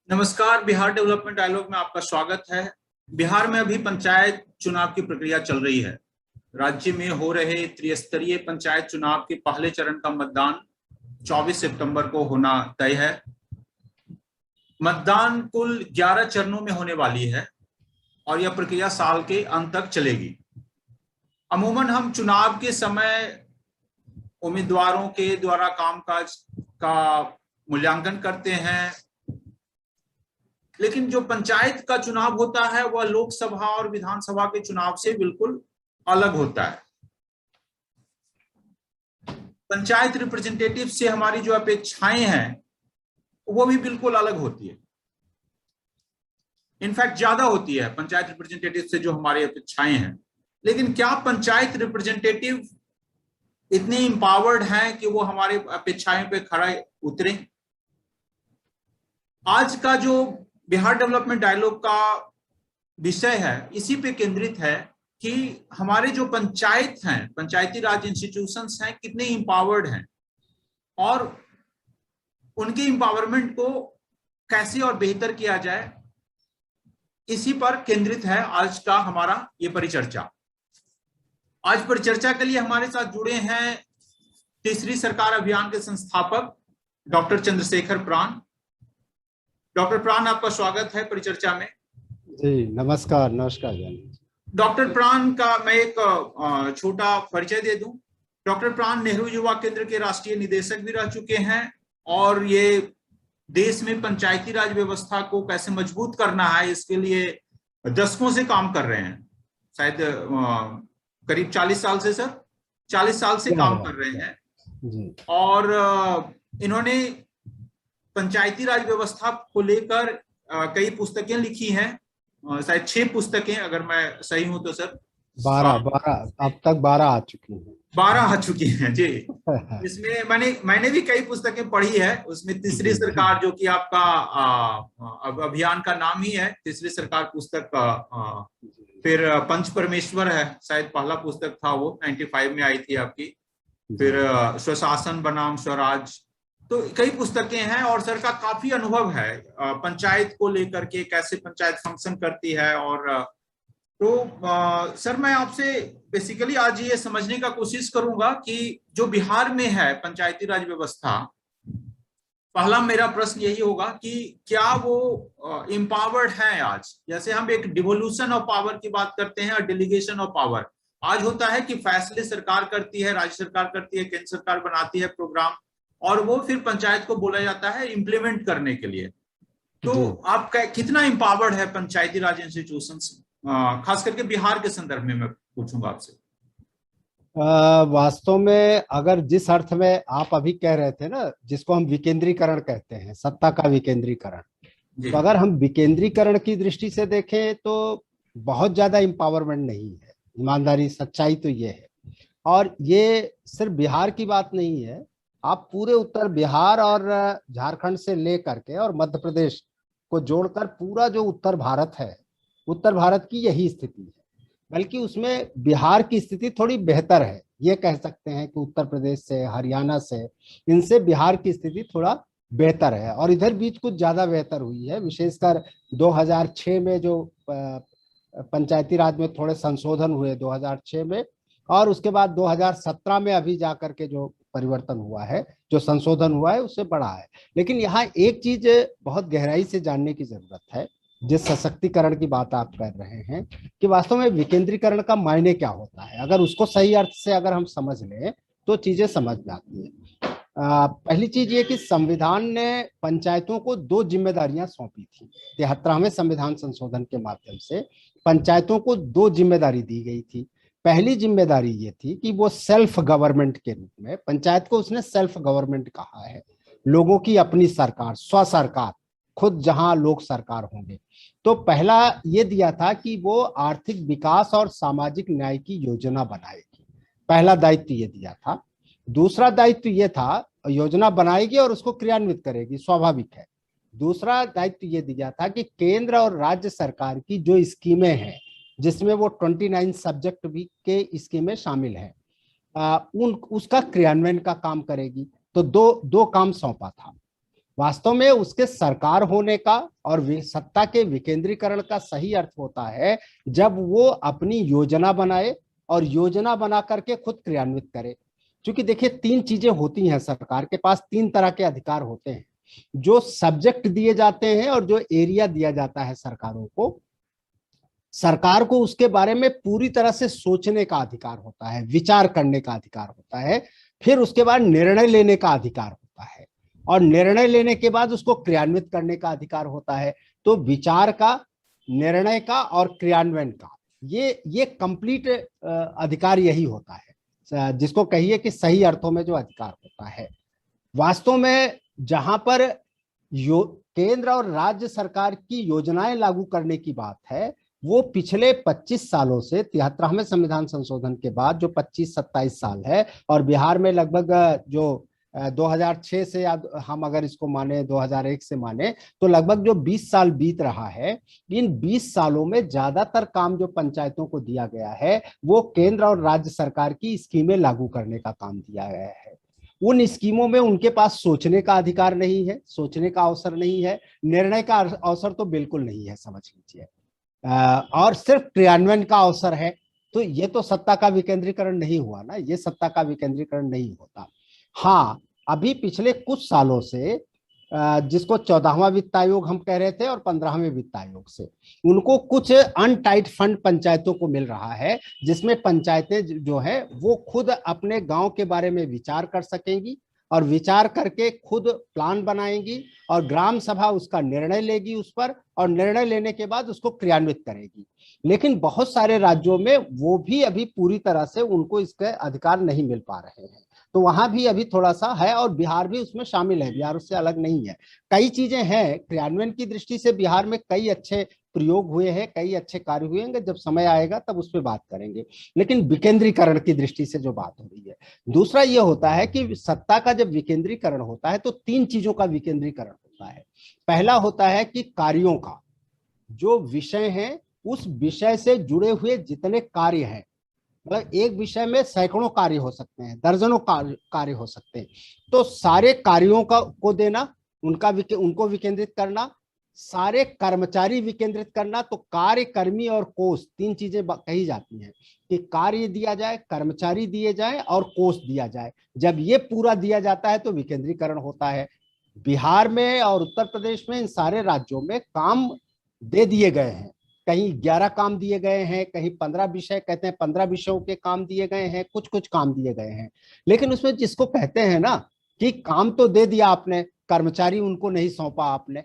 नमस्कार। Bihar development dialogue में आपका स्वागत है। बिहार में अभी पंचायत चुनाव की प्रक्रिया चल रही है। राज्य में हो रहे त्रिस्तरीय पंचायत चुनाव के पहले चरण का मतदान 24 सितंबर को होना तय है। मतदान कुल 11 चरणों में होने वाली है और यह प्रक्रिया साल के अंत तक चलेगी। अमूमन हम चुनाव के समय उम्मीदवारों के द्वारा कामकाज का मूल्यांकन करते हैं, लेकिन जो पंचायत का चुनाव होता है वह लोकसभा और विधानसभा के चुनाव से बिल्कुल अलग होता है। पंचायत रिप्रेजेंटेटिव से हमारी जो अपेक्षाएं हैं वो भी बिल्कुल अलग होती है। इनफैक्ट ज्यादा होती है पंचायत रिप्रेजेंटेटिव से जो हमारी अपेक्षाएं हैं। लेकिन क्या पंचायत रिप्रेजेंटेटिव इतने एम्पावर्ड हैं कि वो हमारे अपेक्षाएं पे खरा उतरे? आज का जो बिहार डेवलपमेंट डायलॉग का विषय है इसी पे केंद्रित है कि हमारे जो पंचायत हैं, पंचायती राज इंस्टीट्यूशंस हैं, कितने एम्पावर्ड हैं और उनके एम्पावरमेंट को कैसे और बेहतर किया जाए, इसी पर केंद्रित है आज का हमारा ये परिचर्चा। आज परिचर्चा के लिए हमारे साथ जुड़े हैं तीसरी सरकार अभियान के संस्थापक डॉक्टर चंद्रशेखर प्राण। डॉक्टर प्राण, आपका स्वागत है परिचर्चा में। जी नमस्कार। नमस्कार जानी। डॉक्टर प्राण का मैं एक छोटा परिचय दे दूं। डॉक्टर प्राण नेहरू युवा केंद्र के राष्ट्रीय निदेशक भी रह चुके हैं और ये देश में पंचायती राज व्यवस्था को कैसे मजबूत करना है इसके लिए दशकों से काम कर रहे हैं। शायद करीब 40 साल से, सर 40 साल से काम कर रहे हैं जी। और इन्होंने पंचायती राज व्यवस्था को लेकर कई पुस्तकें लिखी हैं, शायद 6 पुस्तकें अगर मैं सही हूं तो सर। 12 अब तक 12 आ चुकी हैं। 12 आ चुकी हैं जी। इसमें मैंने भी कई पुस्तकें पढ़ी है। उसमें तीसरी सरकार, जो कि आपका अभियान का नाम ही है, तीसरी सरकार पुस्तक का। फिर पंच परमेश्वर है, शायद पहला पुस्तक था, वो 95 में आई थी आपकी। फिर स्वशासन बनाम स्वराज, तो कई पुस्तकें हैं और सर का काफी अनुभव है पंचायत को लेकर के, कैसे पंचायत फंक्शन करती है। और तो सर मैं आपसे बेसिकली आज ये समझने का कोशिश करूंगा कि जो बिहार में है पंचायती राज व्यवस्था, पहला मेरा प्रश्न यही होगा कि क्या वो एम्पावर्ड है आज? जैसे हम एक डिवोल्यूशन ऑफ पावर की बात करते हैं और डेलीगेशन ऑफ पावर। आज होता है कि फैसले सरकार करती है, राज्य सरकार करती है, केंद्र सरकार बनाती है प्रोग्राम, और वो फिर पंचायत को बोला जाता है इम्प्लीमेंट करने के लिए। तो आप कितना एम्पावर्ड है पंचायती राज इंस्टीट्यूशंस, खास करके बिहार के संदर्भ में मैं पूछूंगा आपसे। वास्तव में अगर जिस अर्थ में आप अभी कह रहे थे ना, जिसको हम विकेंद्रीकरण कहते हैं, सत्ता का विकेंद्रीकरण, तो अगर हम विकेंद्रीकरण की दृष्टि से देखें तो बहुत ज्यादा एम्पावरमेंट नहीं है। ईमानदारी सच्चाई तो ये है। और ये सिर्फ बिहार की बात नहीं है, आप पूरे उत्तर बिहार और झारखंड से लेकर के और मध्य प्रदेश को जोड़कर पूरा जो उत्तर भारत है, उत्तर भारत की यही स्थिति है। बल्कि उसमें बिहार की स्थिति थोड़ी बेहतर है। ये कह सकते हैं कि उत्तर प्रदेश से, हरियाणा से, इनसे बिहार की स्थिति थोड़ा बेहतर है। और इधर बीच कुछ ज्यादा बेहतर हुई है, विशेषकर 2006 में जो पंचायती राज में थोड़े संशोधन हुए 2006 में, और उसके बाद 2017 में अभी जाकर के जो परिवर्तन हुआ है, जो संशोधन हुआ है, उससे बड़ा है। लेकिन यहाँ एक चीज बहुत गहराई से जानने की जरूरत है, जिस सशक्तिकरण की बात आप कर रहे हैं, कि वास्तव में विकेंद्रीकरण का मायने क्या होता है। अगर उसको सही अर्थ से अगर हम समझ लें तो चीजें समझ जाती है। पहली चीज ये कि संविधान ने पंचायतों को 2 जिम्मेदारियां सौंपी थी। 73वें संविधान संशोधन के माध्यम से पंचायतों को 2 जिम्मेदारी दी गई थी। पहली जिम्मेदारी ये थी कि वो सेल्फ गवर्नमेंट के रूप में, पंचायत को उसने सेल्फ गवर्नमेंट कहा है, लोगों की अपनी सरकार, स्व सरकार, खुद जहां लोक सरकार होंगे। तो पहला ये दिया था कि वो आर्थिक विकास और सामाजिक न्याय की योजना बनाएगी। पहला दायित्व ये दिया था। दूसरा दायित्व ये था, योजना बनाएगी और उसको क्रियान्वित करेगी, स्वाभाविक है। दूसरा दायित्व ये दिया था कि केंद्र और राज्य सरकार की जो स्कीमें हैं, जिसमें वो 29 सब्जेक्ट भी के स्कीमें शामिल हैं, उसका क्रियान्वयन का काम करेगी। तो दो काम सौंपा था। वास्तव में उसके सरकार होने का और सत्ता के विकेंद्रीकरण का सही अर्थ होता है जब वो अपनी योजना बनाए और योजना बना करके खुद क्रियान्वित करे। क्योंकि देखिए, तीन चीजें होती हैं, सरकार के पास तीन तरह के अधिकार होते हैं। जो सब्जेक्ट दिए जाते हैं और जो एरिया दिया जाता है सरकारों को, सरकार को उसके बारे में पूरी तरह से सोचने का अधिकार होता है, विचार करने का अधिकार होता है, फिर उसके बाद निर्णय लेने का अधिकार होता है, और निर्णय लेने के बाद उसको क्रियान्वित करने का अधिकार होता है। तो विचार का, निर्णय का और क्रियान्वयन का ये कंप्लीट अधिकार यही होता है, जिसको कहिए कि सही अर्थों में जो अधिकार होता है। वास्तव में जहां पर केंद्र और राज्य सरकार की योजनाएं लागू करने की बात है, वो पिछले 25 सालों से 73वें संविधान संशोधन के बाद जो 25-27 साल है, और बिहार में लगभग जो 2006 से, या हम अगर इसको माने 2001 से माने, तो लगभग जो 20 साल बीत रहा है, इन 20 सालों में ज्यादातर काम जो पंचायतों को दिया गया है वो केंद्र और राज्य सरकार की स्कीमें लागू करने का काम दिया गया है। उन स्कीमों में उनके पास सोचने का अधिकार नहीं है, सोचने का अवसर नहीं है, निर्णय का अवसर तो बिल्कुल नहीं है, समझ लीजिए, और सिर्फ क्रियान्वयन का अवसर है। तो ये तो सत्ता का विकेंद्रीकरण नहीं हुआ ना, ये सत्ता का विकेंद्रीकरण नहीं होता। हाँ, अभी पिछले कुछ सालों से जिसको 14वां वित्त आयोग हम कह रहे थे और 15वें वित्त आयोग से, उनको कुछ अनटाइड फंड पंचायतों को मिल रहा है, जिसमें पंचायतें जो है वो खुद अपने गांव के बारे में विचार कर सकेंगी और विचार करके खुद प्लान बनाएंगी और ग्राम सभा उसका निर्णय लेगी उस पर, और निर्णय लेने के बाद उसको क्रियान्वित करेगी। लेकिन बहुत सारे राज्यों में वो भी अभी पूरी तरह से उनको इसके अधिकार नहीं मिल पा रहे हैं, तो वहां भी अभी थोड़ा सा है, और बिहार भी उसमें शामिल है, बिहार उससे अलग नहीं है। कई चीजें हैं क्रियान्वयन की दृष्टि से, बिहार में कई अच्छे प्रयोग हुए हैं, कई अच्छे कार्य हुए हैं, जब समय आएगा तब उस पर बात करेंगे। लेकिन विकेंद्रीकरण की दृष्टि से जो बात हो रही है, दूसरा ये होता है कि सत्ता का जब विकेंद्रीकरण होता है तो तीन चीजों का विकेंद्रीकरण होता है। पहला होता है कि कार्यों का, जो विषय है उस विषय से जुड़े हुए जितने कार्य हैं, मतलब एक विषय में सैकड़ों कार्य हो सकते हैं, दर्जनों कार्य हो सकते हैं, तो सारे कार्यों का को देना, उनको विकेंद्रित करना, सारे कर्मचारी विकेंद्रित करना। तो कार्यकर्मी और कोष, तीन चीजें कही जाती हैं कि कार्य दिया जाए, कर्मचारी दिए जाए और कोष दिया जाए। जब ये पूरा दिया जाता है तो विकेंद्रीकरण होता है। बिहार में और उत्तर प्रदेश में, इन सारे राज्यों में काम दे दिए गए हैं, कहीं 11 काम दिए गए हैं, कहीं 15 विषय, कहते हैं 15 विषयों के काम दिए गए हैं, कुछ काम दिए गए हैं। लेकिन उसमें जिसको कहते हैं ना कि काम तो दे दिया आपने, कर्मचारी उनको नहीं सौंपा आपने,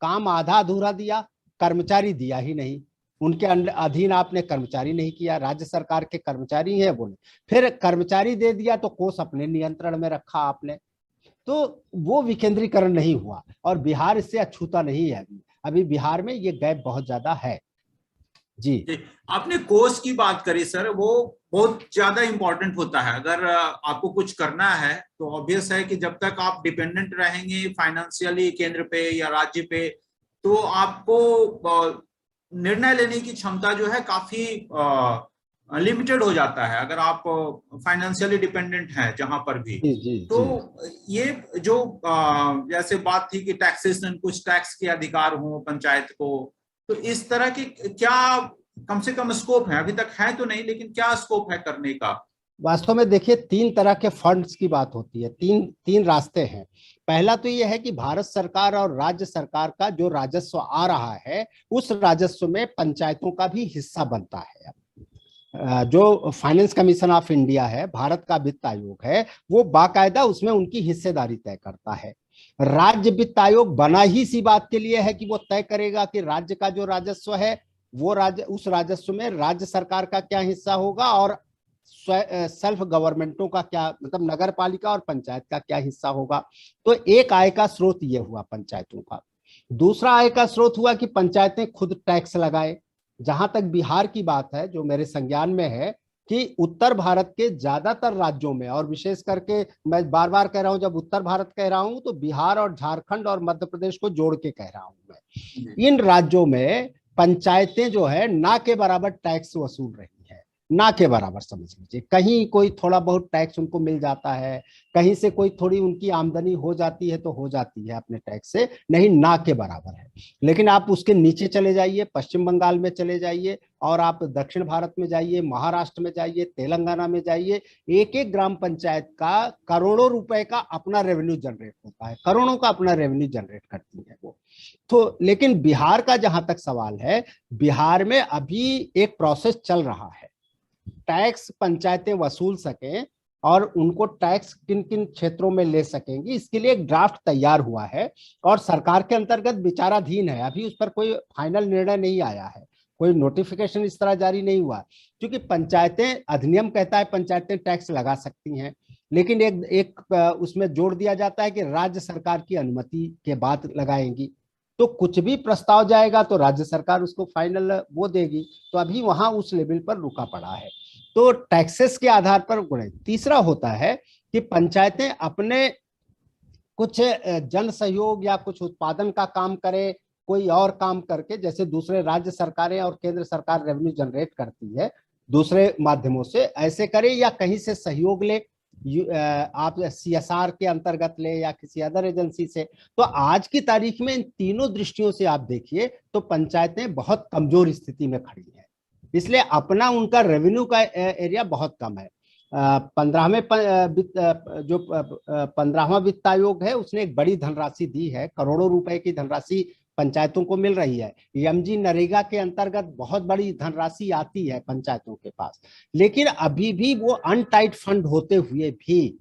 काम आधा अधूरा दिया, कर्मचारी दिया ही नहीं, उनके अधीन आपने कर्मचारी नहीं किया, राज्य सरकार के कर्मचारी हैं बोले, फिर कर्मचारी दे दिया तो कोष अपने नियंत्रण में रखा आपने, तो वो विकेंद्रीकरण नहीं हुआ। और बिहार इससे अछूता नहीं है, अभी बिहार में ये गैप बहुत ज्यादा है। जी, आपने कोष की बात करी सर, वो बहुत ज्यादा इंपॉर्टेंट होता है। अगर आपको कुछ करना है तो ऑब्वियस है कि जब तक आप डिपेंडेंट रहेंगे फाइनेंशियली केंद्र पे या राज्य पे, तो आपको निर्णय लेने की क्षमता जो है काफी लिमिटेड हो जाता है अगर आप फाइनेंशियली डिपेंडेंट हैं जहां पर भी। तो ये जो जैसे बात थी कि टैक्सेशन, कुछ टैक्स के अधिकार हो पंचायत को, तो इस तरह की क्या कम से कम स्कोप है? अभी तक है तो नहीं, लेकिन क्या स्कोप है करने का? वास्तव में देखिए, तीन तरह के फंड्स की बात होती है, तीन रास्ते हैं। पहला तो यह है कि भारत सरकार और राज्य सरकार का जो राजस्व आ रहा है, उस राजस्व में पंचायतों का भी हिस्सा बनता है। जो फाइनेंस कमीशन ऑफ इंडिया है, भारत का वित्त आयोग है, वो बाकायदा उसमें उनकी हिस्सेदारी तय करता है। राज्य वित्त आयोग बना ही इसी बात के लिए है कि वो तय करेगा कि राज्य का जो राजस्व है, वो उस राजस्व में राज्य सरकार का क्या हिस्सा होगा और सेल्फ गवर्नमेंटों का क्या, मतलब नगर पालिका और पंचायत का क्या हिस्सा होगा। तो एक आय का स्रोत ये हुआ पंचायतों का। दूसरा आय का स्रोत हुआ कि पंचायतें खुद टैक्स लगाए। जहां तक बिहार की बात है, जो मेरे संज्ञान में है, कि उत्तर भारत के ज्यादातर राज्यों में, और विशेष करके मैं बार बार कह रहा हूं, जब उत्तर भारत कह रहा हूं तो बिहार और झारखंड और मध्य प्रदेश को जोड़ के कह रहा हूं मैं, इन राज्यों में पंचायतें जो है ना के बराबर टैक्स वसूल रही है। ना के बराबर समझ लीजिए। कहीं कोई थोड़ा बहुत टैक्स उनको मिल जाता है, कहीं से कोई थोड़ी उनकी आमदनी हो जाती है तो हो जाती है अपने टैक्स से, नहीं ना के बराबर है। लेकिन आप उसके नीचे चले जाइए, पश्चिम बंगाल में चले जाइए, और आप दक्षिण भारत में जाइए, महाराष्ट्र में जाइए, तेलंगाना में जाइए, एक एक ग्राम पंचायत का करोड़ों रुपए का अपना रेवेन्यू जनरेट होता है, करोड़ों का अपना रेवेन्यू जनरेट करती है वो। तो लेकिन बिहार का जहां तक सवाल है, बिहार में अभी एक प्रोसेस चल रहा है, टैक्स पंचायतें वसूल सकें और उनको टैक्स किन किन क्षेत्रों में ले सकेंगी, इसके लिए एक ड्राफ्ट तैयार हुआ है और सरकार के अंतर्गत विचाराधीन है। अभी उस पर कोई फाइनल निर्णय नहीं आया है, कोई नोटिफिकेशन इस तरह जारी नहीं हुआ, क्योंकि पंचायतें, अधिनियम कहता है पंचायतें टैक्स लगा सकती हैं, लेकिन एक उसमें जोड़ दिया जाता है कि राज्य सरकार की अनुमति के बाद लगाएंगी। तो कुछ भी प्रस्ताव जाएगा तो राज्य सरकार उसको फाइनल वो देगी। तो अभी वहां उस लेवल पर रुका पड़ा है। तो टैक्सेस के आधार पर गुणे। तीसरा होता है कि पंचायतें अपने कुछ जन सहयोग या कुछ उत्पादन का काम करे, कोई और काम करके, जैसे दूसरे राज्य सरकारें और केंद्र सरकार रेवेन्यू जनरेट करती है दूसरे माध्यमों से, ऐसे करे या कहीं से सहयोग ले, आप CSR के अंतर्गत ले या किसी अदर एजेंसी से। तो आज की तारीख में इन तीनों दृष्टियों से आप देखिए तो पंचायतें बहुत कमजोर स्थिति में खड़ी हैं, इसलिए अपना उनका रेवेन्यू का एरिया बहुत कम है। 15वें जो 15वां वित्त आयोग है उसने एक बड़ी धनराशि दी है, करोड़ों रुपए की धनराशि पंचायतों को मिल रही है। MG नरेगा के अंतर्गत बहुत बड़ी धनराशि आती है पंचायतों के पास, लेकिन अभी भी वो अनटाइट फंड होते हुए भी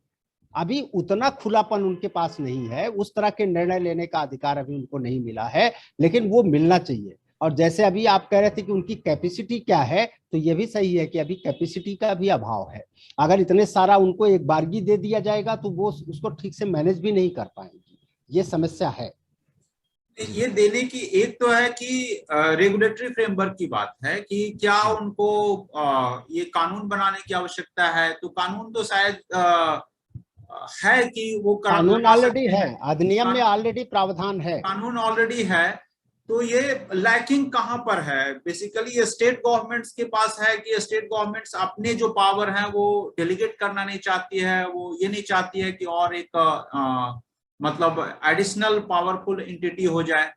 अभी उतना खुलापन उनके पास नहीं है, उस तरह के निर्णय लेने का अधिकार अभी उनको नहीं मिला है, लेकिन वो मिलना चाहिए। और जैसे अभी आप कह रहे थे कि उनकी कैपेसिटी क्या है, तो ये भी सही है कि अभी कैपेसिटी का भी अभाव है। अगर इतने सारा उनको एक बारगी दे दिया जाएगा तो वो उसको ठीक से मैनेज भी नहीं कर पाएंगी, ये समस्या है। ये देने की एक तो है कि रेगुलेटरी फ्रेमवर्क की बात है कि क्या उनको ये कानून बनाने की आवश्यकता है, तो कानून तो शायद है कि वो कानून ऑलरेडी है, अधिनियम में ऑलरेडी प्रावधान है, कानून ऑलरेडी है। तो ये लैकिंग कहां पर है? बेसिकली ये स्टेट गवर्नमेंट्स के पास है कि स्टेट गवर्नमेंट्स अपने जो पावर है वो डेलीगेट करना नहीं चाहती है, वो ये नहीं चाहती है कि और एक मतलब एडिशनल पावरफुल एंटिटी हो जाए।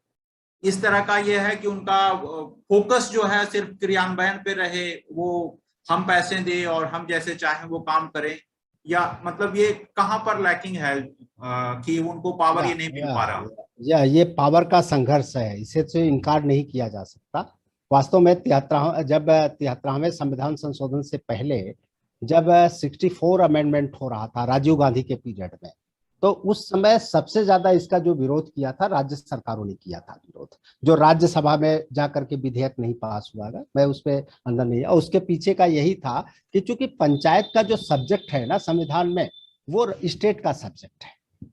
इस तरह का ये है कि उनका फोकस जो है सिर्फ क्रियान्वयन पे रहे, वो हम पैसे दे और हम जैसे चाहें वो काम करें, या मतलब ये कहां पर लैकिंग है कि उनको पावर ये नहीं मिल पा रहा? ये पावर का संघर्ष है, इसे तो इनकार नहीं किया जा सकता। वास्तव में 73वें संविधान संशोधन से पहले जब 64 अमेंडमेंट हो रहा था राजीव गांधी के पीरियड में, तो उस समय सबसे ज्यादा इसका जो विरोध किया था राज्य सरकारों ने किया था विरोध, जो राज्यसभा में जाकर के विधेयक नहीं पास हुआ था, मैं उस पर अंदर नहीं। और उसके पीछे का यही था कि चूंकि पंचायत का जो सब्जेक्ट है ना संविधान में, वो स्टेट का सब्जेक्ट है,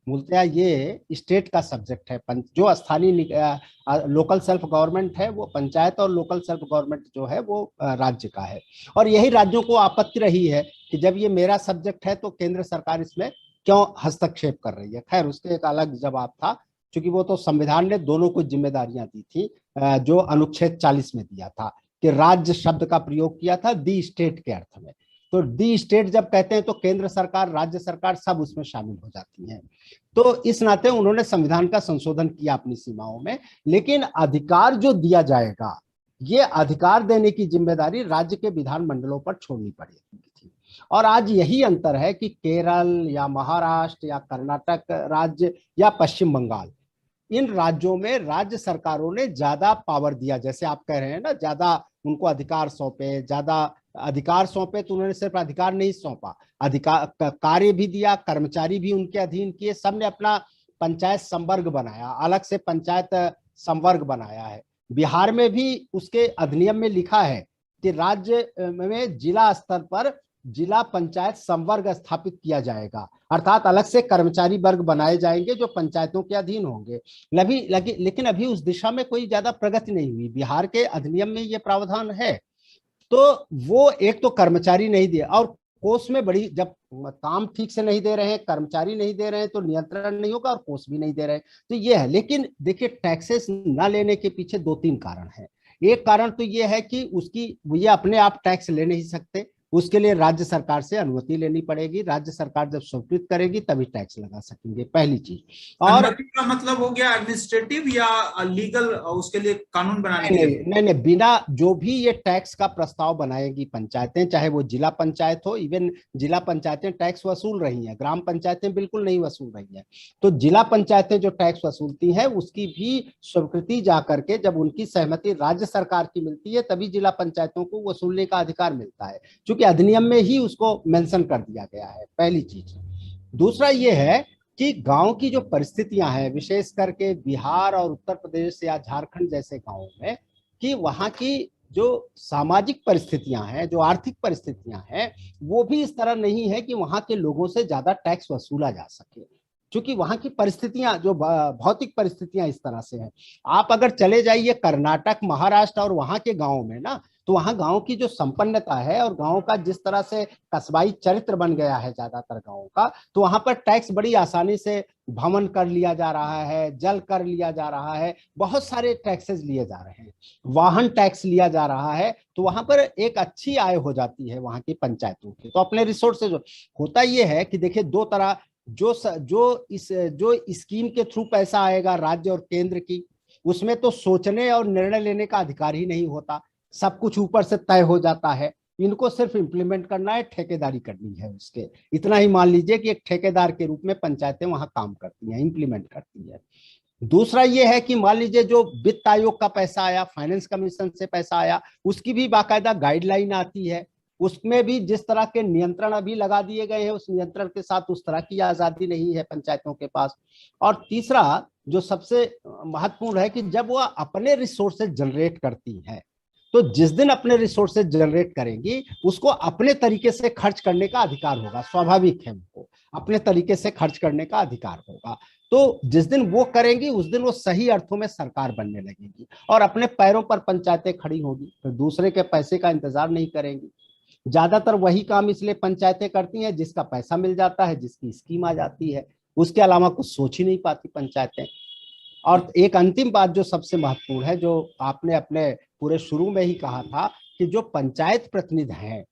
मूलतः ये स्टेट का सब्जेक्ट है। जो स्थानीय लोकल सेल्फ गवर्नमेंट है वो पंचायत, और लोकल सेल्फ गवर्नमेंट जो है वो राज्य का है। और यही राज्यों को आपत्ति रही है कि जब ये मेरा सब्जेक्ट है तो केंद्र सरकार इसमें क्यों हस्तक्षेप कर रही है। खैर उसके एक अलग जवाब था, क्योंकि वो तो संविधान ने दोनों को जिम्मेदारियां दी थी, जो अनुच्छेद 40 में दिया था कि राज्य शब्द का प्रयोग किया था दी स्टेट के अर्थ में। तो दी स्टेट जब कहते हैं तो केंद्र सरकार, राज्य सरकार सब उसमें शामिल हो जाती हैं। तो इस नाते उन्होंने संविधान का संशोधन किया अपनी सीमाओं में, लेकिन अधिकार जो दिया जाएगा, ये अधिकार देने की जिम्मेदारी राज्य के विधानमंडलों पर छोड़नी पड़ेगी। और आज यही अंतर है कि केरल या महाराष्ट्र या कर्नाटक राज्य या पश्चिम बंगाल, इन राज्यों में राज्य सरकारों ने ज्यादा पावर दिया। जैसे आप कह रहे हैं ना, ज्यादा उनको अधिकार सौंपे, ज्यादा अधिकार सौंपे, तो उन्होंने सिर्फ अधिकार नहीं सौंपा, अधिकार कार्य भी दिया, कर्मचारी भी उनके अधीन किए, सबने अपना पंचायत संवर्ग बनाया, अलग से पंचायत संवर्ग बनाया है। बिहार में भी उसके अधिनियम में लिखा है कि राज्य में जिला स्तर पर जिला पंचायत संवर्ग स्थापित किया जाएगा, अर्थात अलग से कर्मचारी वर्ग बनाए जाएंगे जो पंचायतों के अधीन होंगे। लेकिन अभी उस दिशा में कोई ज्यादा प्रगति नहीं हुई। बिहार के अधिनियम में ये प्रावधान है, तो वो एक तो कर्मचारी नहीं दिए, और कोष में बड़ी, जब काम ठीक से नहीं दे रहे हैं, कर्मचारी नहीं दे रहे हैं, तो नियंत्रण नहीं होगा, और कोष भी नहीं दे रहे हैं, तो ये है। लेकिन देखिए टैक्सेस न लेने के पीछे 2-3 कारण हैं। एक कारण तो ये है कि उसकी ये अपने आप टैक्स ले नहीं सकते, उसके लिए राज्य सरकार से अनुमति लेनी पड़ेगी, राज्य सरकार जब स्वीकृत करेगी तभी टैक्स लगा सकेंगे, पहली चीज। और अनुमति का मतलब हो गया एडमिनिस्ट्रेटिव या लीगल, उसके लिए कानून बनाने नहीं की नहीं नहीं नहीं, बिना जो भी ये टैक्स का प्रस्ताव बनाएगी पंचायतें, चाहे वो जिला पंचायत हो, इवन जिला पंचायतें टैक्स वसूल रही हैं, ग्राम पंचायतें बिल्कुल नहीं वसूल रही हैं, तो जिला पंचायतें जो टैक्स वसूलती हैं उसकी भी स्वीकृति जा करके, जब उनकी सहमति राज्य सरकार की मिलती है तभी जिला पंचायतों को वसूलने का अधिकार मिलता है, क्योंकि अधिनियम में ही उसको मेंशन कर दिया गया है, पहली चीज। दूसरा ये है कि गांव की जो परिस्थितियां हैं, विशेष करके बिहार और उत्तर प्रदेश या झारखंड जैसे गांवों में, कि वहां की जो सामाजिक परिस्थितियां हैं, जो आर्थिक परिस्थितियां हैं, वो भी इस तरह नहीं है कि वहां के लोगों से ज्यादा टैक्स वसूला जा सके, क्योंकि वहां की परिस्थितियां, जो भौतिक परिस्थितियां इस तरह से हैं। आप अगर चले जाइए कर्नाटक, महाराष्ट्र और वहां के गाँव में ना, तो वहां गांव की जो संपन्नता है और गांव का जिस तरह से कस्बाई चरित्र बन गया है ज्यादातर गांवों का, तो वहां पर टैक्स बड़ी आसानी से भवन कर लिया जा रहा है, जल कर लिया जा रहा है, बहुत सारे टैक्सेस लिए जा रहे हैं, वाहन टैक्स लिया जा रहा है, तो वहां पर एक अच्छी आय हो जाती है वहां की पंचायतों की। तो अपने रिसोर्सेज होता यह है कि देखिए दो तरह, जो स्कीम के थ्रू पैसा आएगा राज्य और केंद्र की, उसमें तो सोचने और निर्णय लेने का अधिकार ही नहीं होता, सब कुछ ऊपर से तय हो जाता है, इनको सिर्फ इम्प्लीमेंट करना है, ठेकेदारी करनी है उसके, इतना ही मान लीजिए कि एक ठेकेदार के रूप में पंचायतें वहां काम करती हैं, इम्प्लीमेंट करती है। दूसरा ये है कि मान लीजिए जो वित्त आयोग का पैसा आया, फाइनेंस कमीशन से पैसा आया, उसकी भी बाकायदा गाइडलाइन आती है, उसमें भी जिस तरह के नियंत्रण अभी लगा दिए गए हैं, उस नियंत्रण के साथ उस तरह की आजादी नहीं है पंचायतों के पास। और तीसरा जो सबसे महत्वपूर्ण है कि जब वह अपने रिसोर्सेज जनरेट करती है, तो जिस दिन अपने रिसोर्सेज जनरेट करेंगी उसको अपने तरीके से खर्च करने का अधिकार होगा, स्वाभाविक है, उनको अपने तरीके से खर्च करने का अधिकार होगा। तो जिस दिन वो करेंगी उस दिन वो सही अर्थों में सरकार बनने लगेगी और अपने पैरों पर पंचायतें खड़ी होगी, फिर दूसरे के पैसे का इंतजार नहीं करेंगी। ज्यादातर वही काम इसलिए पंचायतें करती हैं जिसका पैसा मिल जाता है, जिसकी स्कीम आ जाती है, उसके अलावा कुछ सोच ही नहीं पाती पंचायतें। और एक अंतिम बात जो सबसे महत्वपूर्ण है, जो आपने अपने पूरे शुरू में ही कहा था, कि जो पंचायत प्रतिनिधि हैं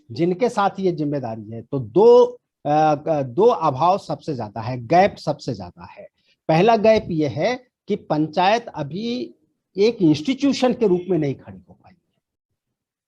जिनके साथ ये जिम्मेदारी है, तो दो अभाव सबसे ज्यादा है, गैप सबसे ज्यादा है। पहला गैप ये है कि पंचायत अभी एक इंस्टीट्यूशन के रूप में नहीं खड़ी हो पाई,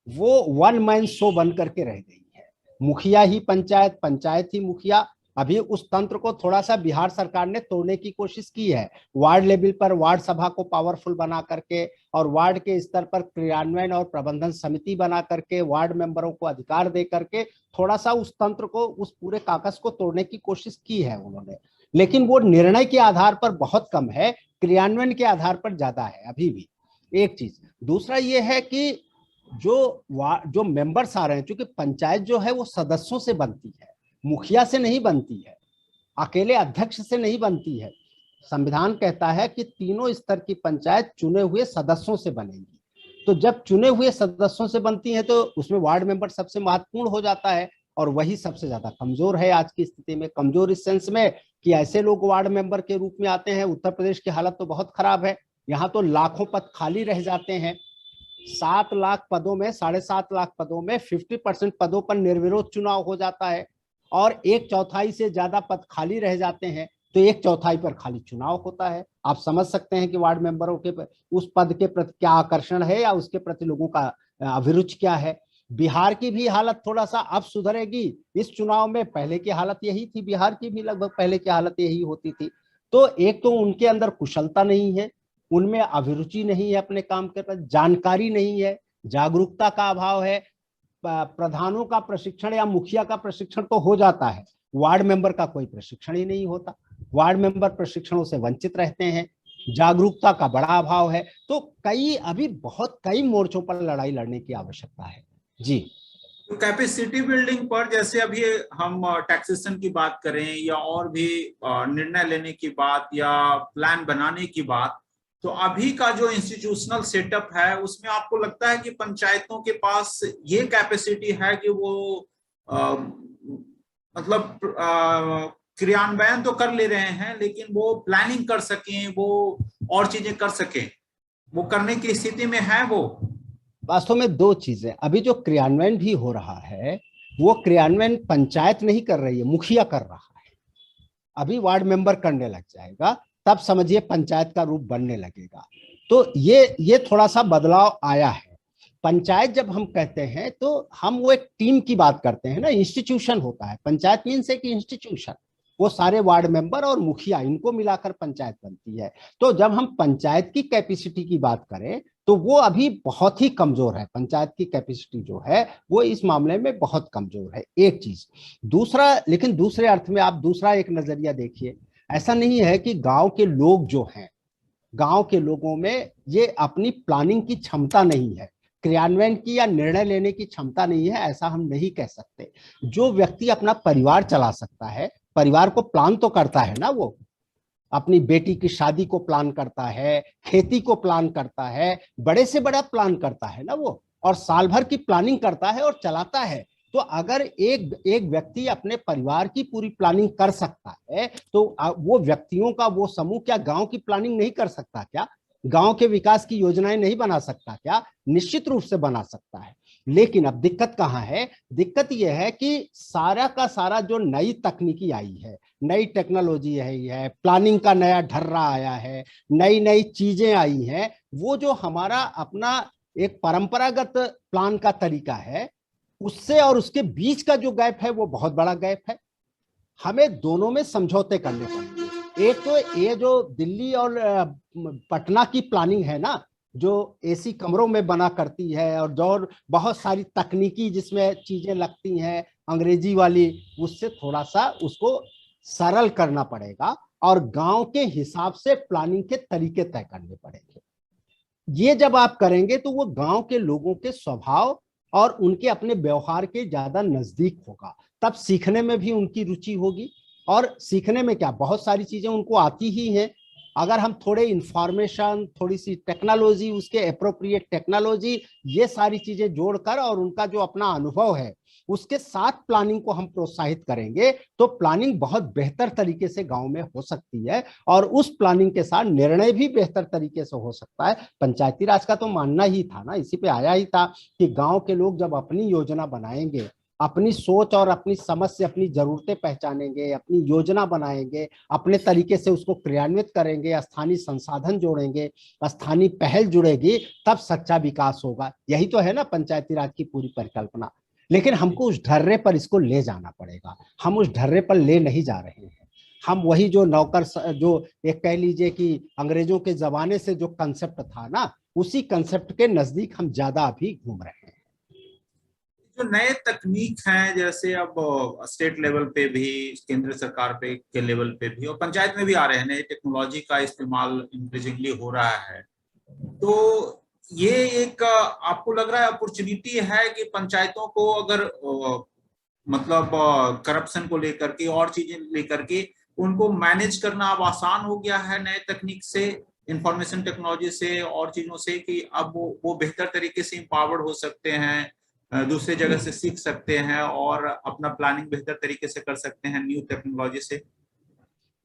वो वन मैन शो बन करके रह गई है, मुखिया ही पंचायत, पंचायत ही मुखिया। अभी उस तंत्र को थोड़ा सा बिहार सरकार ने तोड़ने की कोशिश की है, वार्ड लेवल पर वार्ड सभा को पावरफुल बना करके और वार्ड के स्तर पर क्रियान्वयन और प्रबंधन समिति बना करके वार्ड मेंबरों को अधिकार दे करके थोड़ा सा उस तंत्र को, उस पूरे कागज को तोड़ने की कोशिश की है उन्होंने, लेकिन वो निर्णय के आधार पर बहुत कम है, क्रियान्वयन के आधार पर ज्यादा है अभी भी, एक चीज। दूसरा ये है कि जो मेंबर्स आ रहे हैं, क्योंकि पंचायत जो है वो सदस्यों से बनती है, मुखिया से नहीं बनती है, अकेले अध्यक्ष से नहीं बनती है। संविधान कहता है कि तीनों स्तर की पंचायत चुने हुए सदस्यों से बनेगी, तो जब चुने हुए सदस्यों से बनती है तो उसमें वार्ड मेंबर सबसे महत्वपूर्ण हो जाता है, और वही सबसे ज्यादा कमजोर है आज की स्थिति में। कमजोर इस सेंस में कि ऐसे लोग वार्ड मेंबर के रूप में आते हैं, उत्तर प्रदेश की हालत तो बहुत खराब है, यहाँ तो लाखों पद खाली रह जाते हैं, 7 लाख पदों में, 7.5 लाख पदों में 50% पदों पर निर्विरोध चुनाव हो जाता है, और 1/4 से ज्यादा पद खाली रह जाते हैं, तो 1/4 पर खाली चुनाव होता है। आप समझ सकते हैं कि वार्ड मेंबरों के उस पद के प्रति क्या आकर्षण है या उसके प्रति लोगों का अभिरुचि क्या है। बिहार की भी हालत थोड़ा सा अब सुधरेगी इस चुनाव में, पहले की हालत यही थी, बिहार की भी लगभग पहले की हालत यही होती थी। तो एक तो उनके अंदर कुशलता नहीं है, उनमें अभिरुचि नहीं है अपने काम के प्रति, जानकारी नहीं है, जागरूकता का अभाव है। प्रधानों का प्रशिक्षण या मुखिया का प्रशिक्षण तो हो जाता है, वार्ड मेंबर का कोई प्रशिक्षण ही नहीं होता, वार्ड मेंबर प्रशिक्षणों से वंचित रहते हैं, जागरूकता का बड़ा अभाव है। तो कई मोर्चों पर लड़ाई लड़ने की आवश्यकता है जी। तो कैपेसिटी बिल्डिंग पर, जैसे अभी हम टैक्सेशन की बात करें या और भी निर्णय लेने की बात या प्लान बनाने की बात, तो अभी का जो इंस्टीट्यूशनल सेटअप है उसमें आपको लगता है कि पंचायतों के पास ये कैपेसिटी है कि वो मतलब क्रियान्वयन तो कर ले रहे हैं लेकिन वो प्लानिंग कर सकें, वो और चीजें कर सकें? वो करने की स्थिति में है वो? वास्तव में दो चीजें, अभी जो क्रियान्वयन भी हो रहा है वो क्रियान्वयन पंचायत नहीं कर रही है, मुखिया कर रहा है। अभी वार्ड मेंबर करने लग जाएगा, तब समझिए पंचायत का रूप बनने लगेगा। तो ये थोड़ा सा बदलाव आया है। पंचायत जब हम कहते हैं तो हम वो एक टीम की बात करते हैं ना, इंस्टीट्यूशन होता है। पंचायत मीन्स एक इंस्टीट्यूशन, वो सारे वार्ड मेंबर और मुखिया इनको मिलाकर पंचायत बनती है। तो जब हम पंचायत की कैपेसिटी की बात करें तो वो अभी बहुत ही कमजोर है। पंचायत की कैपेसिटी जो है वो इस मामले में बहुत कमजोर है, एक चीज। दूसरा, लेकिन दूसरे अर्थ में आप दूसरा एक नजरिया देखिए, ऐसा नहीं है कि गांव के लोग जो हैं, गांव के लोगों में ये अपनी प्लानिंग की क्षमता नहीं है, क्रियान्वयन की या निर्णय लेने की क्षमता नहीं है, ऐसा हम नहीं कह सकते। जो व्यक्ति अपना परिवार चला सकता है, परिवार को प्लान तो करता है ना, वो अपनी बेटी की शादी को प्लान करता है, खेती को प्लान करता है, बड़े से बड़ा प्लान करता है ना वो, और साल भर की प्लानिंग करता है और चलाता है। तो अगर एक एक व्यक्ति अपने परिवार की पूरी प्लानिंग कर सकता है तो वो व्यक्तियों का वो समूह क्या गांव की प्लानिंग नहीं कर सकता क्या? गांव के विकास की योजनाएं नहीं बना सकता क्या? निश्चित रूप से बना सकता है। लेकिन अब दिक्कत कहां है? दिक्कत यह है कि सारा का सारा जो नई तकनीकी आई है, नई टेक्नोलॉजी है, प्लानिंग का नया ढर्रा आया है, नई नई चीजें आई हैं, वो जो हमारा अपना एक परंपरागत प्लान का तरीका है उससे और उसके बीच का जो गैप है वो बहुत बड़ा गैप है। हमें दोनों में समझौते करने पड़ेंगे। एक तो ये जो दिल्ली और पटना की प्लानिंग है ना, जो एसी कमरों में बना करती है और जो बहुत सारी तकनीकी जिसमें चीजें लगती हैं अंग्रेजी वाली, उससे थोड़ा सा उसको सरल करना पड़ेगा और गांव के हिसाब से प्लानिंग के तरीके तय करने पड़ेंगे। ये जब आप करेंगे तो वो गांव के लोगों के स्वभाव और उनके अपने व्यवहार के ज्यादा नजदीक होगा, तब सीखने में भी उनकी रुचि होगी। और सीखने में क्या, बहुत सारी चीजें उनको आती ही हैं। अगर हम थोड़े इंफॉर्मेशन, थोड़ी सी टेक्नोलॉजी, उसके एप्रोप्रिएट टेक्नोलॉजी, ये सारी चीजें जोड़कर और उनका जो अपना अनुभव है उसके साथ प्लानिंग को हम प्रोत्साहित करेंगे तो प्लानिंग बहुत बेहतर तरीके से गांव में हो सकती है और उस प्लानिंग के साथ निर्णय भी बेहतर तरीके से हो सकता है। पंचायती राज का तो मानना ही था ना, इसी पे आया ही था कि गांव के लोग जब अपनी योजना बनाएंगे, अपनी सोच और अपनी समझ से अपनी जरूरतें पहचानेंगे, अपनी योजना बनाएंगे, अपने तरीके से उसको क्रियान्वित करेंगे, स्थानीय संसाधन जोड़ेंगे, स्थानीय पहल जुड़ेगी, तब सच्चा विकास होगा। यही तो है ना पंचायती राज की पूरी परिकल्पना। लेकिन हमको उस ढर्रे पर इसको ले जाना पड़ेगा। हम उस ढर्रे पर ले नहीं जा रहे हैं। हम वही जो नौकर, जो एक कह लीजिए कि अंग्रेजों के जमाने से जो कंसेप्ट था ना, उसी कंसेप्ट के नजदीक हम ज्यादा अभी घूम रहे हैं। जो नए तकनीक हैं, जैसे अब स्टेट लेवल पे भी, केंद्र सरकार पे के लेवल पे भी और पंचायत में भी आ रहे हैं, नई टेक्नोलॉजी का इस्तेमाल इंक्रीजिंगली हो रहा है, तो ये एक आपको लग रहा है अपॉर्चुनिटी है कि पंचायतों को अगर मतलब करप्शन को लेकर के और चीजें लेकर के उनको मैनेज करना अब आसान हो गया है नए तकनीक से, इंफॉर्मेशन टेक्नोलॉजी से और चीजों से, कि अब वो बेहतर तरीके से एम्पावर्ड हो सकते हैं, दूसरे जगह से सीख सकते हैं और अपना प्लानिंग बेहतर तरीके से कर सकते हैं न्यू टेक्नोलॉजी से?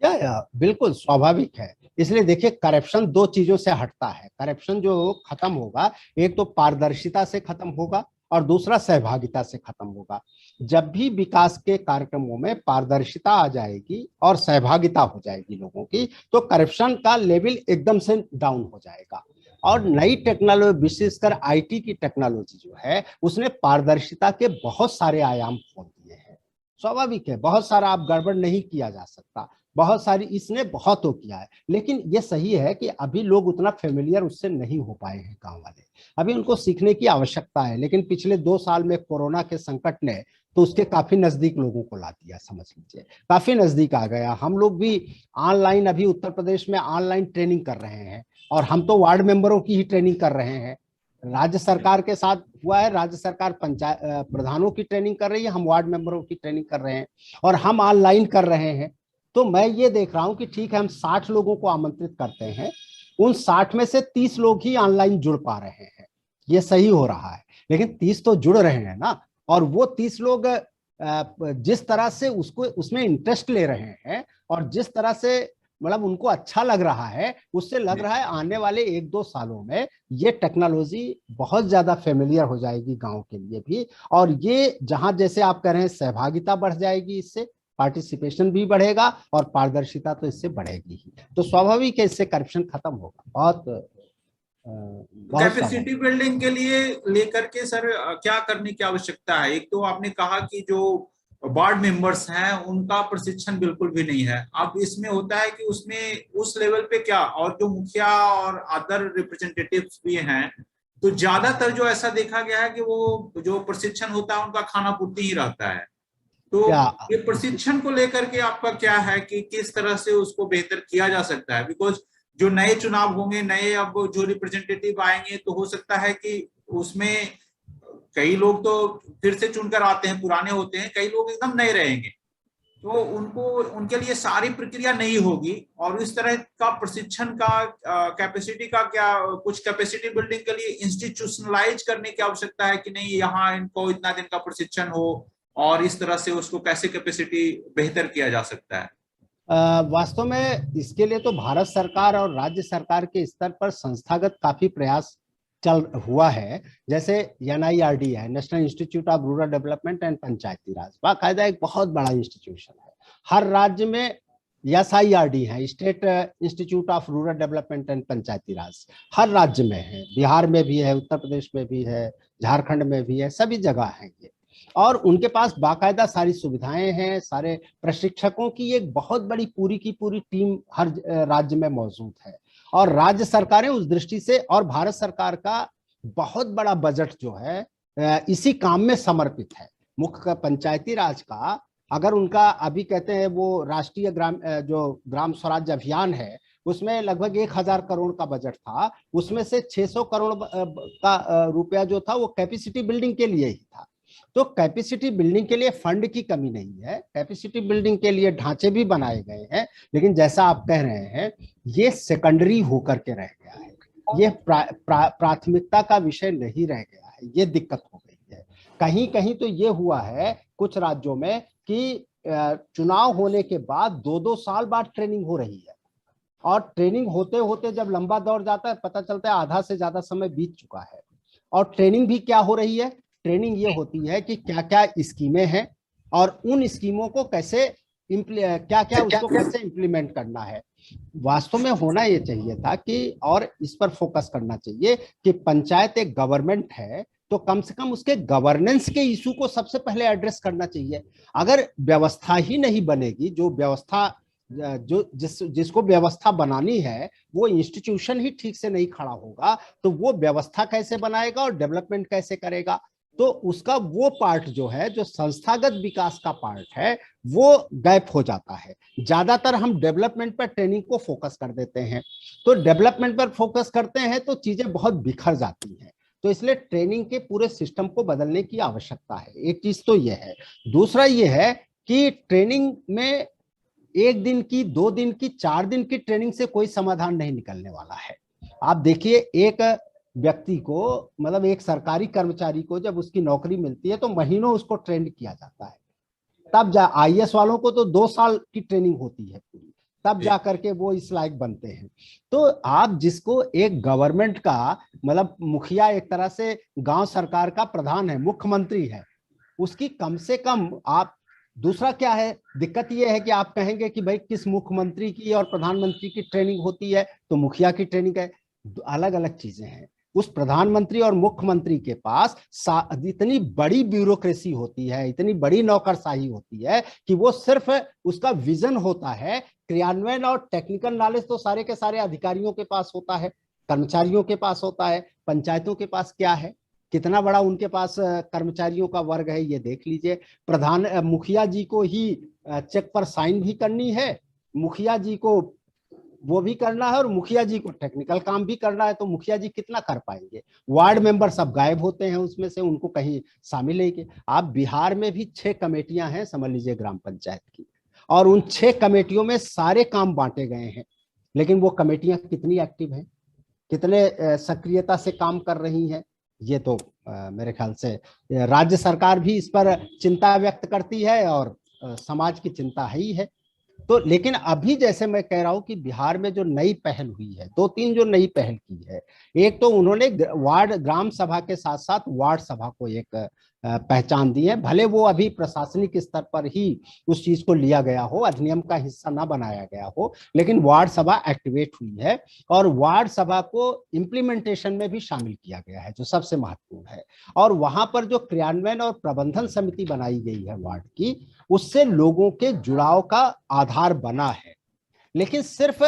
या बिल्कुल स्वाभाविक है। इसलिए देखिए, करप्शन दो चीजों से हटता है। करप्शन जो खत्म होगा, एक तो पारदर्शिता से खत्म होगा और दूसरा सहभागिता से खत्म होगा। जब भी विकास के कार्यक्रमों में पारदर्शिता आ जाएगी और सहभागिता हो जाएगी लोगों की, तो करप्शन का लेवल एकदम से डाउन हो जाएगा। और नई टेक्नोलॉजी, विशेषकर आईटी की टेक्नोलॉजी जो है, उसने पारदर्शिता के बहुत सारे आयाम खोल दिए हैं। स्वाभाविक है, बहुत सारा आप गड़बड़ नहीं किया जा सकता, बहुत सारी इसने बहुत हो किया है। लेकिन ये सही है कि अभी लोग उतना फेमिलियर उससे नहीं हो पाए हैं गांव वाले, अभी उनको सीखने की आवश्यकता है। लेकिन पिछले 2 साल में कोरोना के संकट ने तो उसके काफी नजदीक लोगों को ला दिया, समझ लीजिए काफी नजदीक आ गया। हम लोग भी ऑनलाइन, अभी उत्तर प्रदेश में ऑनलाइन ट्रेनिंग कर रहे हैं और हम तो वार्ड मेंबरों की ही ट्रेनिंग कर रहे हैं। राज्य सरकार के साथ हुआ है, राज्य सरकार पंचायत प्रधानों की ट्रेनिंग कर रही है, हम वार्ड मेंबरों की ट्रेनिंग कर रहे हैं और हम ऑनलाइन कर रहे हैं। तो मैं ये देख रहा हूं कि ठीक है, हम 60 लोगों को आमंत्रित करते हैं, उन 60 में से 30 लोग ही ऑनलाइन जुड़ पा रहे हैं, ये सही हो रहा है। लेकिन 30 तो जुड़ रहे हैं ना, और वो 30 लोग जिस तरह से उसको उसमें इंटरेस्ट ले रहे हैं और जिस तरह से मतलब उनको अच्छा लग रहा है, उससे लग रहा है आने वाले 1-2 सालों में ये टेक्नोलॉजी बहुत ज्यादा फेमिलियर हो जाएगी गांव के लिए भी। और ये जहां जैसे आप कह रहे हैं सहभागिता बढ़ जाएगी, इससे पार्टिसिपेशन भी बढ़ेगा और पारदर्शिता तो इससे बढ़ेगी ही। तो स्वाभाविक है इससे करप्शन खत्म होगा, बहुत कैपेसिटी स्वाभाविक। बिल्डिंग के लिए लेकर के सर क्या करने की आवश्यकता है? एक तो आपने कहा कि जो वार्ड मेंबर्स हैं उनका प्रशिक्षण बिल्कुल भी नहीं है। अब इसमें होता है कि उसमें उस लेवल पे क्या, और जो मुखिया और अदर रिप्रेजेंटेटिव्स भी हैं, तो ज्यादातर जो ऐसा देखा गया है कि वो जो प्रशिक्षण होता है उनका खाना पूर्ति ही रहता है। तो क्या ये प्रशिक्षण को लेकर के आपका क्या है कि किस तरह से उसको बेहतर किया जा सकता है? बिकॉज जो नए चुनाव होंगे, नए अब जो रिप्रेजेंटेटिव आएंगे, तो हो सकता है कि उसमें कई लोग तो फिर से चुनकर आते हैं, पुराने होते हैं, कई लोग एकदम नए रहेंगे, तो उनको उनके लिए सारी प्रक्रिया नहीं होगी। और इस तरह का प्रशिक्षण का कैपेसिटी का क्या, कुछ कैपेसिटी बिल्डिंग के लिए इंस्टीट्यूशनलाइज करने की आवश्यकता है कि नहीं, यहाँ इनको इतना दिन का प्रशिक्षण हो, और इस तरह से उसको कैसे कैपेसिटी बेहतर किया जा सकता है? वास्तव में इसके लिए तो भारत सरकार और राज्य सरकार के स्तर पर संस्थागत काफी प्रयास चल हुआ है। जैसे NIRD है, National Institute of Rural Development and Panchayati Raj, बाकायदा एक बहुत बड़ा इंस्टीट्यूशन है। हर राज्य में SIRD है, State Institute of Rural Development and Panchayati Raj, हर राज्य में है। बिहार में भी है, उत्तर प्रदेश में भी है, झारखंड में भी है, सभी जगह है ये। और उनके पास बाकायदा सारी सुविधाएं हैं, सारे प्रशिक्षकों की एक बहुत बड़ी पूरी की पूरी टीम हर राज्य में मौजूद है। और राज्य सरकारें उस दृष्टि से, और भारत सरकार का बहुत बड़ा बजट जो है इसी काम में समर्पित है। मुख्य पंचायती राज का, अगर उनका अभी कहते हैं वो राष्ट्रीय जो ग्राम स्वराज अभियान है, उसमें लगभग 1000 करोड़ का बजट था, उसमें से 600 करोड़ का रुपया जो था वो कैपेसिटी बिल्डिंग के लिए ही था। तो कैपेसिटी बिल्डिंग के लिए फंड की कमी नहीं है, कैपेसिटी बिल्डिंग के लिए ढांचे भी बनाए गए हैं, लेकिन जैसा आप कह रहे हैं ये सेकेंडरी होकर के रह गया है, ये प्राथमिकता का विषय नहीं रह गया है, ये दिक्कत हो गई है। कहीं कहीं तो ये हुआ है कुछ राज्यों में कि चुनाव होने के बाद 2-2 साल बाद ट्रेनिंग हो रही है, और ट्रेनिंग होते होते जब लंबा दौर जाता है पता चलता है आधा से ज्यादा समय बीत चुका है। और ट्रेनिंग भी क्या हो रही है, ट्रेनिंग ये होती है कि क्या क्या स्कीमें हैं और उन स्कीमों को कैसे क्या क्या उसको कैसे इम्प्लीमेंट करना है। वास्तव में होना ये चाहिए था कि, और इस पर फोकस करना चाहिए कि पंचायत एक गवर्नमेंट है, तो कम से कम उसके गवर्नेंस के इशू को सबसे पहले एड्रेस करना चाहिए। अगर व्यवस्था ही नहीं बनेगी, जो व्यवस्था जिसको व्यवस्था बनानी है वो इंस्टीट्यूशन ही ठीक से नहीं खड़ा होगा, तो वो व्यवस्था कैसे बनाएगा और डेवलपमेंट कैसे करेगा? तो उसका वो पार्ट जो है, जो संस्थागत विकास का पार्ट है, वो गैप हो जाता है। ज्यादातर हम डेवलपमेंट पर ट्रेनिंग को फोकस कर देते हैं, तो डेवलपमेंट पर फोकस करते हैं तो चीजें बहुत बिखर जाती हैं। तो इसलिए ट्रेनिंग के पूरे सिस्टम को बदलने की आवश्यकता है, एक चीज तो ये है। दूसरा ये है कि ट्रेनिंग में 1 दिन की, 2 दिन की, 4 दिन की ट्रेनिंग से कोई समाधान नहीं निकलने वाला है। आप देखिए, एक व्यक्ति को, मतलब एक सरकारी कर्मचारी को जब उसकी नौकरी मिलती है तो महीनों उसको ट्रेन किया जाता है, तब IAS वालों को तो 2 साल की ट्रेनिंग होती है पूरी, तब जा करके वो इस लायक बनते हैं। तो आप जिसको एक गवर्नमेंट का, मतलब मुखिया एक तरह से गांव सरकार का प्रधान है, मुख्यमंत्री है, उसकी कम से कम आप, दूसरा क्या है, दिक्कत यह है कि आप कहेंगे कि भाई किस मुख्यमंत्री की और प्रधानमंत्री की ट्रेनिंग होती है, तो मुखिया की ट्रेनिंग है, अलग अलग चीजें हैं। उस प्रधानमंत्री और मुख्यमंत्री के पास इतनी बड़ी ब्यूरोक्रेसी होती है, इतनी बड़ी नौकरशाही होती है कि वो सिर्फ, उसका विजन होता है, क्रियान्वयन और टेक्निकल नॉलेज तो सारे के सारे अधिकारियों के पास होता है, कर्मचारियों के पास होता है। पंचायतों के पास क्या है, कितना बड़ा उनके पास कर्मचारियों का वर्ग है, ये देख लीजिए। मुखिया जी को ही चेक पर साइन भी करनी है, मुखिया जी को वो भी करना है, और मुखिया जी को टेक्निकल काम भी करना है, तो मुखिया जी कितना कर पाएंगे? वार्ड मेंबर सब गायब होते हैं उसमें से, उनको कहीं शामिल नहीं किए। आप बिहार में भी 6 कमेटियां हैं समझ लीजिए ग्राम पंचायत की, और उन 6 कमेटियों में सारे काम बांटे गए हैं, लेकिन वो कमेटियां कितनी एक्टिव हैं, कितने सक्रियता से काम कर रही हैं, ये तो मेरे ख्याल से राज्य सरकार भी इस पर चिंता व्यक्त करती है, और समाज की चिंता ही है। तो लेकिन अभी जैसे मैं कह रहा हूं कि बिहार में जो नई पहल हुई है, 2-3 जो नई पहल की है, एक तो उन्होंने वार्ड ग्राम सभा के साथ साथ वार्ड सभा को एक पहचान दी है। भले वो अभी प्रशासनिक स्तर पर ही उस चीज को लिया गया हो, अधिनियम का हिस्सा ना बनाया गया हो, लेकिन वार्ड सभा एक्टिवेट हुई है और वार्ड सभा को इम्प्लीमेंटेशन में भी शामिल किया गया है, जो सबसे महत्वपूर्ण है। और वहां पर जो क्रियान्वयन और प्रबंधन समिति बनाई गई है वार्ड की, उससे लोगों के जुड़ाव का आधार बना है। लेकिन सिर्फ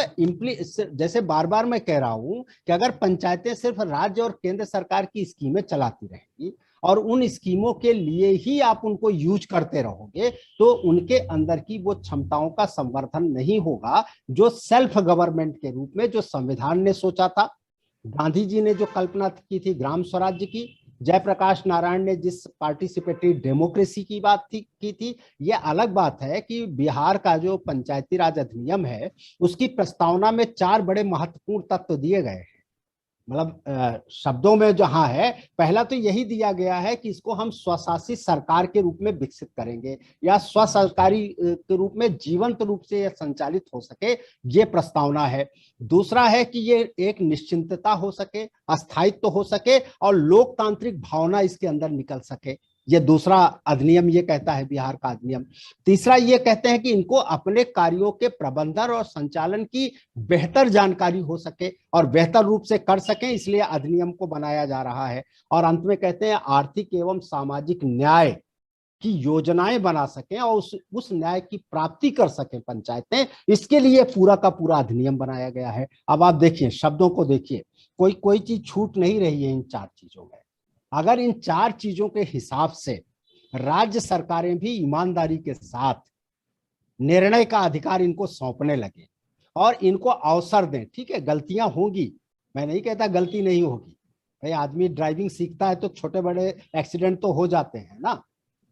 जैसे बार बार मैं कह रहा हूं कि अगर पंचायतें सिर्फ राज्य और केंद्र सरकार की स्कीमें चलाती रहेंगी और उन स्कीमों के लिए ही आप उनको यूज करते रहोगे, तो उनके अंदर की वो क्षमताओं का संवर्धन नहीं होगा जो सेल्फ गवर्नमेंट के रूप में जो संविधान ने सोचा था। गांधी जी ने जो कल्पना की थी ग्राम स्वराज्य की, जयप्रकाश नारायण ने जिस पार्टिसिपेटरी डेमोक्रेसी की बात की थी, ये अलग बात है कि बिहार का जो पंचायती राज अधिनियम है उसकी प्रस्तावना में 4 बड़े महत्वपूर्ण तत्व दिए गए हैं। मतलब शब्दों में जहां है, पहला तो यही दिया गया है कि इसको हम स्वशासित सरकार के रूप में विकसित करेंगे या स्व सरकारी के रूप में जीवंत रूप से यह संचालित हो सके, ये प्रस्तावना है। दूसरा है कि ये एक निश्चिंतता हो सके, अस्थायित्व हो सके और लोकतांत्रिक भावना इसके अंदर निकल सके, ये दूसरा अधिनियम ये कहता है, बिहार का अधिनियम। तीसरा ये कहते हैं कि इनको अपने कार्यों के प्रबंधन और संचालन की बेहतर जानकारी हो सके और बेहतर रूप से कर सकें, इसलिए अधिनियम को बनाया जा रहा है। और अंत में कहते हैं आर्थिक एवं सामाजिक न्याय की योजनाएं बना सकें और उस न्याय की प्राप्ति कर सकें पंचायतें, इसके लिए पूरा का पूरा अधिनियम बनाया गया है। अब आप देखिए, शब्दों को देखिए, कोई चीज छूट नहीं रही है इन 4 चीजों में। अगर इन 4 चीजों के हिसाब से राज्य सरकारें भी ईमानदारी के साथ निर्णय का अधिकार इनको सौंपने लगे और इनको अवसर दें, ठीक है गलतियां होंगी, मैं नहीं कहता गलती नहीं होगी, भाई आदमी ड्राइविंग सीखता है तो छोटे बड़े एक्सीडेंट तो हो जाते हैं ना,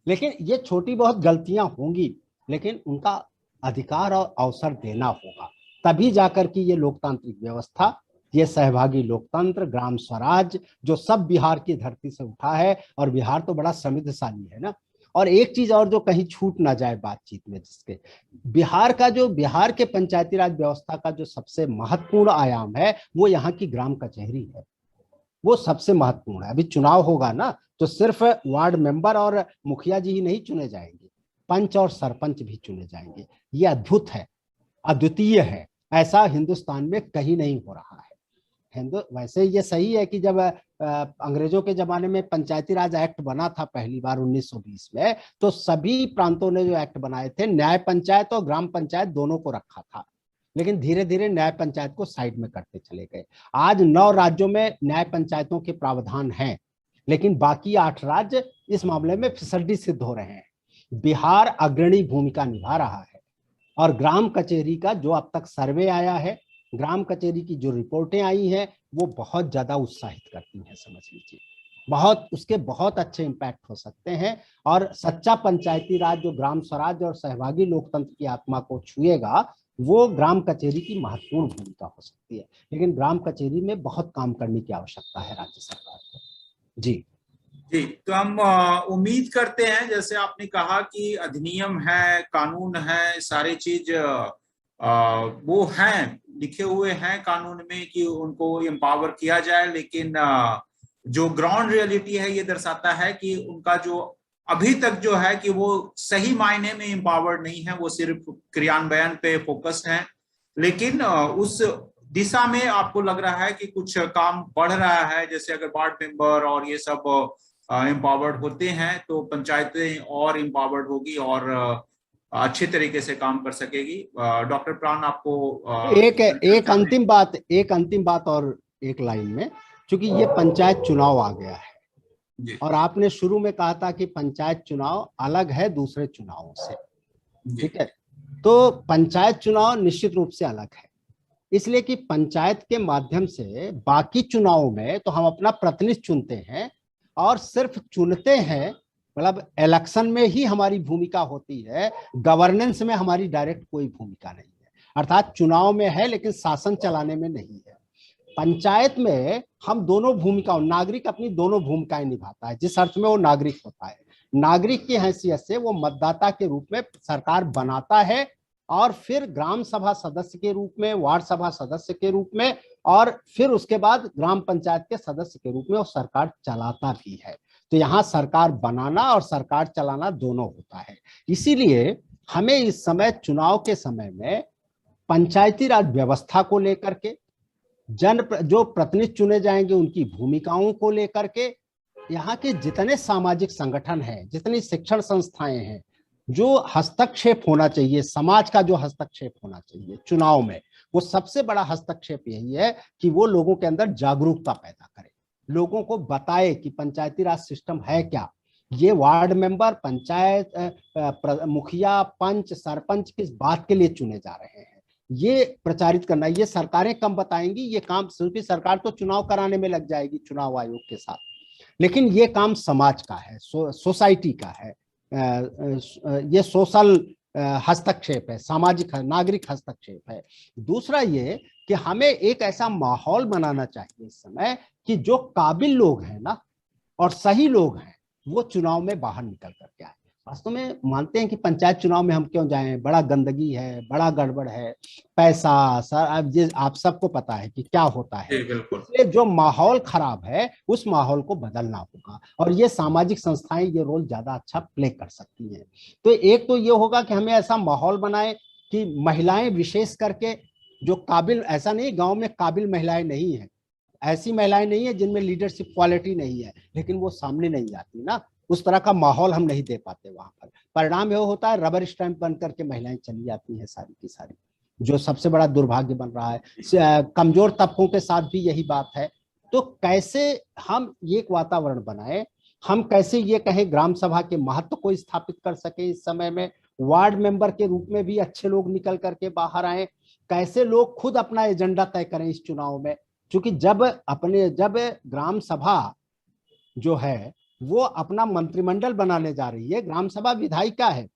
लेकिन ये छोटी बहुत गलतियां होंगी, लेकिन उनका अधिकार और अवसर देना होगा, तभी जाकर के ये लोकतांत्रिक व्यवस्था, ये सहभागी लोकतंत्र, ग्राम स्वराज जो सब बिहार की धरती से उठा है, और बिहार तो बड़ा समृद्धशाली है ना। और एक चीज और जो कहीं छूट ना जाए बातचीत में, जिसके बिहार के पंचायती राज व्यवस्था का जो सबसे महत्वपूर्ण आयाम है वो यहाँ की ग्राम कचहरी है, वो सबसे महत्वपूर्ण है। अभी चुनाव होगा ना, तो सिर्फ वार्ड मेंबर और मुखिया जी ही नहीं चुने जाएंगे, पंच और सरपंच भी चुने जाएंगे। ये अद्भुत है, अद्वितीय है, ऐसा हिंदुस्तान में कहीं नहीं हो रहा है। वैसे ये सही है कि जब अंग्रेजों के जमाने में पंचायती राज एक्ट बना था पहली बार 1920 में, तो सभी प्रांतों ने जो एक्ट बनाए थे, न्याय पंचायत और ग्राम पंचायत दोनों को रखा था, लेकिन धीरे धीरे न्याय पंचायत को साइड में करते चले गए। आज 9 राज्यों में न्याय पंचायतों के प्रावधान हैं, लेकिन बाकी 8 राज्य इस मामले में फिसड्डी सिद्ध हो रहे हैं। बिहार अग्रणी भूमिका निभा रहा है और ग्राम कचहरी का जो अब तक सर्वे आया है, ग्राम कचहरी की जो रिपोर्टें आई हैं, वो बहुत ज्यादा उत्साहित करती हैं, समझ लीजिए उसके बहुत अच्छे इम्पैक्ट हो सकते हैं। और सच्चा पंचायती राज जो ग्राम स्वराज और सहभागी लोकतंत्र की आत्मा को छुएगा, वो ग्राम कचहरी की महत्वपूर्ण भूमिका हो सकती है। लेकिन ग्राम कचहरी में बहुत काम करने की आवश्यकता है राज्य सरकार को। जी जी, तो हम उम्मीद करते हैं, जैसे आपने कहा कि अधिनियम है, कानून है, सारी चीज वो हैं, लिखे हुए हैं कानून में कि उनको एम्पावर किया जाए, लेकिन जो ग्राउंड रियलिटी है ये दर्शाता है कि उनका जो अभी तक जो है कि वो सही मायने में एम्पावर्ड नहीं है, वो सिर्फ क्रियान्वयन पे फोकस्ड है। लेकिन उस दिशा में आपको लग रहा है कि कुछ काम बढ़ रहा है, जैसे अगर वार्ड मेंबर और ये सब एम्पावर्ड होते हैं तो पंचायतें और एम्पावर्ड होगी और अच्छे तरीके से काम कर सकेगी। डॉक्टर प्राण, आपको एक अंतिम बात और एक लाइन में, क्योंकि ये पंचायत चुनाव आ गया है और आपने शुरू में कहा था कि पंचायत चुनाव अलग है दूसरे चुनावों से, ठीक है, तो पंचायत चुनाव निश्चित रूप से अलग है, इसलिए कि पंचायत के माध्यम से बाकी चुनावों में तो हम अपना प्रतिनिधि चुनते हैं और सिर्फ चुनते हैं, मतलब इलेक्शन में ही हमारी भूमिका होती है, गवर्नेंस में हमारी डायरेक्ट कोई भूमिका नहीं है, अर्थात चुनाव में है लेकिन शासन चलाने में नहीं है। पंचायत में हम दोनों भूमिकाओं, नागरिक अपनी दोनों भूमिकाएं निभाता है, जिस अर्थ में वो नागरिक होता है, नागरिक की हैसियत से वो मतदाता के रूप में सरकार बनाता है और फिर ग्राम सभा सदस्य के रूप में, वार्ड सभा सदस्य के रूप में, और फिर उसके बाद ग्राम पंचायत के सदस्य के रूप में वो सरकार चलाता भी है। तो यहाँ सरकार बनाना और सरकार चलाना दोनों होता है। इसीलिए हमें इस समय चुनाव के समय में पंचायती राज व्यवस्था को लेकर के, जो प्रतिनिधि चुने जाएंगे उनकी भूमिकाओं को लेकर के, यहाँ के जितने सामाजिक संगठन हैं, जितनी शिक्षण संस्थाएं हैं, जो हस्तक्षेप होना चाहिए, समाज का जो हस्तक्षेप होना चाहिए चुनाव में, वो सबसे बड़ा हस्तक्षेप यही है कि वो लोगों के अंदर जागरूकता पैदा करे, लोगों को बताए कि पंचायती राज सिस्टम है क्या, ये वार्ड मेंबर, पंचायत मुखिया, पंच, सरपंच किस बात के लिए चुने जा रहे हैं, ये प्रचारित करना। ये सरकारें कम बताएंगी ये काम, क्योंकि सरकार तो चुनाव कराने में लग जाएगी चुनाव आयोग के साथ, लेकिन ये काम समाज का है, सोसाइटी का है, ये सोशल हस्तक्षेप है, सामाजिक नागरिक हस्तक्षेप है। दूसरा ये कि हमें एक ऐसा माहौल बनाना चाहिए इस समय कि जो काबिल लोग हैं ना और सही लोग हैं वो चुनाव में बाहर निकल करके आए। वास्तव में मानते हैं कि पंचायत चुनाव में हम क्यों जाएं, बड़ा गंदगी है, बड़ा गड़बड़ है, पैसा, सर ये आप सबको पता है कि क्या होता है। इसलिए जो माहौल खराब है उस माहौल को बदलना होगा, और ये सामाजिक संस्थाएं ये रोल ज्यादा अच्छा प्ले कर सकती हैं। तो एक तो ये होगा कि हमें ऐसा माहौल बनाए कि महिलाएं विशेष करके जो काबिल, ऐसा नहीं गाँव में काबिल महिलाएं नहीं है, ऐसी महिलाएं नहीं है जिनमें लीडरशिप क्वालिटी नहीं है, लेकिन वो सामने नहीं आती ना, उस तरह का माहौल हम नहीं दे पाते वहां पर। परिणाम यह होता है रबर स्टैंप बन करके महिलाएं चली जाती हैं सारी की सारी, जो सबसे बड़ा दुर्भाग्य बन रहा है। कमजोर तबकों के साथ भी यही बात है। तो कैसे हम एक वातावरण बनाए, हम कैसे ये कहें ग्राम सभा के महत्व को स्थापित कर सके इस समय में, वार्ड मेंबर के रूप में भी अच्छे लोग निकल करके बाहर आए, कैसे लोग खुद अपना एजेंडा तय करें इस चुनाव में। क्योंकि जब ग्राम सभा जो है वो अपना मंत्रिमंडल बनाने जा रही है, ग्राम सभा विधायिका है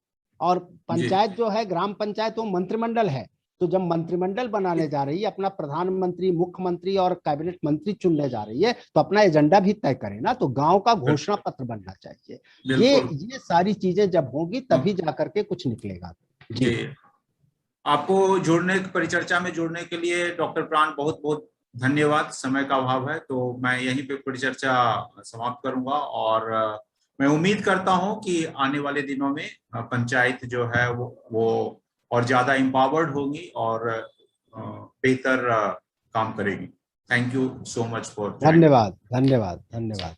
और पंचायत जो है ग्राम पंचायत वो मंत्रिमंडल है, तो जब मंत्रिमंडल बनाने जा रही है, अपना प्रधानमंत्री, मुख्यमंत्री और कैबिनेट मंत्री चुनने जा रही है, तो अपना एजेंडा भी तय करे ना, तो गांव का घोषणा पत्र बनना चाहिए। ये सारी चीजें जब होंगी तभी जाकर के कुछ निकलेगा। जी, आपको परिचर्चा में जुड़ने के लिए डॉक्टर प्राण बहुत बहुत धन्यवाद। समय का अभाव है तो मैं यहीं पे परिचर्चा समाप्त करूंगा, और मैं उम्मीद करता हूं कि आने वाले दिनों में पंचायत जो है वो और ज्यादा एम्पावर्ड होगी और बेहतर काम करेगी। Thank you so much for. धन्यवाद, धन्यवाद, धन्यवाद।